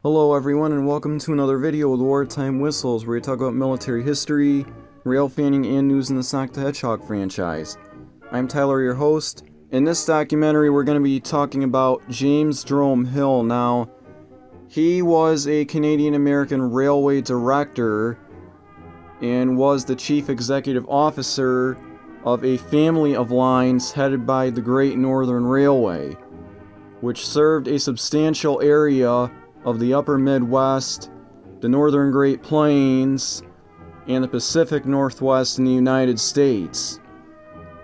Hello everyone and welcome to another video with Wartime Whistles, where we talk about military history, rail fanning, and news in the Sonic the Hedgehog franchise. I'm Tyler, your host. In this documentary we're going to be talking about James Jerome Hill. Now, he was a Canadian-American railway director and was the chief executive officer of a family of lines headed by the Great Northern Railway, which served a substantial area of the upper Midwest, the northern Great Plains, and the Pacific Northwest in the United States.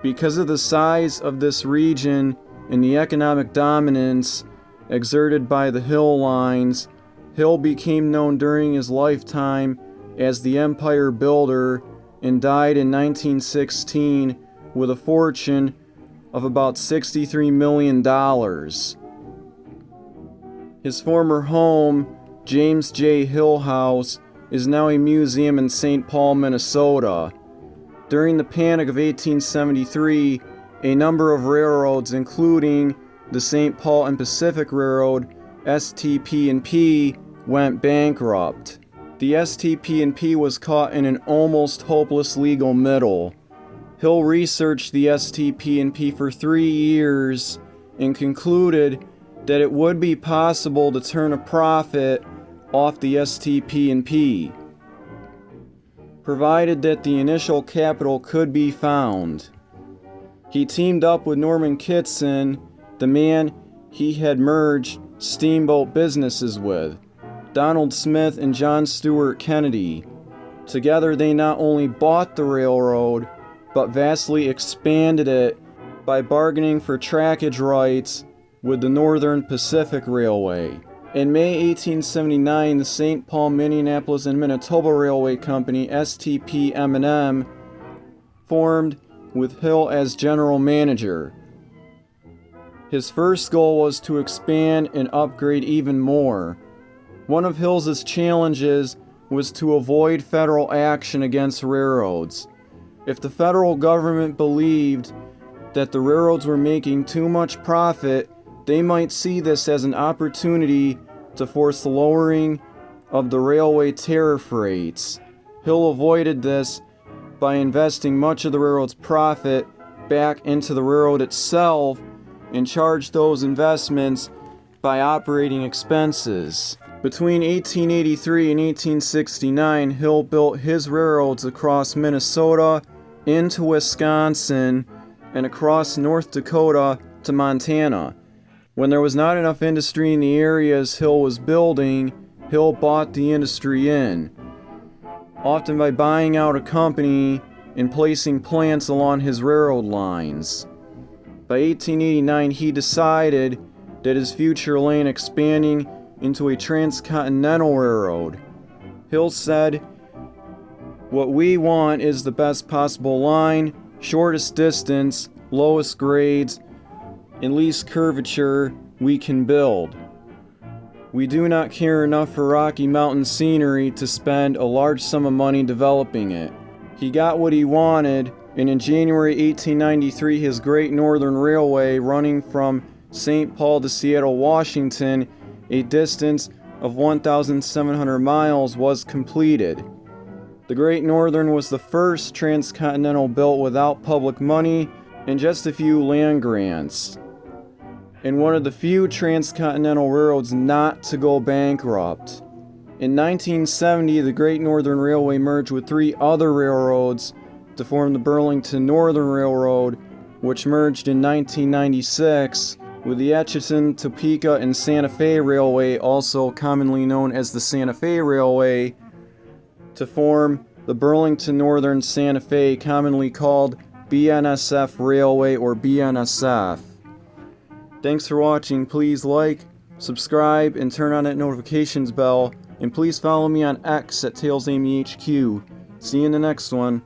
Because of the size of this region and the economic dominance exerted by the Hill lines, Hill became known during his lifetime as the Empire Builder and died in 1916 with a fortune of about $63 million. His former home, James J. Hill House, is now a museum in St. Paul, Minnesota. During the Panic of 1873, a number of railroads, including the St. Paul and Pacific Railroad, STP&P, went bankrupt. The STP&P was caught in an almost hopeless legal middle. Hill researched the STP&P for 3 years and concluded that it would be possible to turn a profit off the STP&P, provided that the initial capital could be found. He teamed up with Norman Kitson, the man he had merged steamboat businesses with, Donald Smith and John Stuart Kennedy. Together they not only bought the railroad, but vastly expanded it by bargaining for trackage rights with the Northern Pacific Railway. In May 1879, the St. Paul, Minneapolis, and Manitoba Railway Company, STP-M&M, formed with Hill as general manager. His first goal was to expand and upgrade even more. One of Hill's challenges was to avoid federal action against railroads. If the federal government believed that the railroads were making too much profit, they might see this as an opportunity to force the lowering of the railway tariff rates. Hill avoided this by investing much of the railroad's profit back into the railroad itself and charged those investments by operating expenses. Between 1883 and 1869, Hill built his railroads across Minnesota into Wisconsin and across North Dakota to Montana. When there was not enough industry in the areas Hill was building, Hill bought the industry in, often by buying out a company and placing plants along his railroad lines. By 1889, he decided that his future lay in expanding into a transcontinental railroad. Hill said, "What we want is the best possible line, shortest distance, lowest grades, and least curvature we can build. We do not care enough for Rocky Mountain scenery to spend a large sum of money developing it." He got what he wanted, and in January 1893, his Great Northern Railway, running from St. Paul to Seattle, Washington, a distance of 1,700 miles, was completed. The Great Northern was the first transcontinental built without public money and just a few land grants, and one of the few transcontinental railroads not to go bankrupt. In 1970, the Great Northern Railway merged with 3 other railroads to form the Burlington Northern Railroad, which merged in 1996 with the Atchison, Topeka, and Santa Fe Railway, also commonly known as the Santa Fe Railway, to form the Burlington Northern Santa Fe, commonly called BNSF Railway or BNSF. Thanks for watching. Please like, subscribe, and turn on that notifications bell. And please follow me on X at TailsAmyHQ. See you in the next one.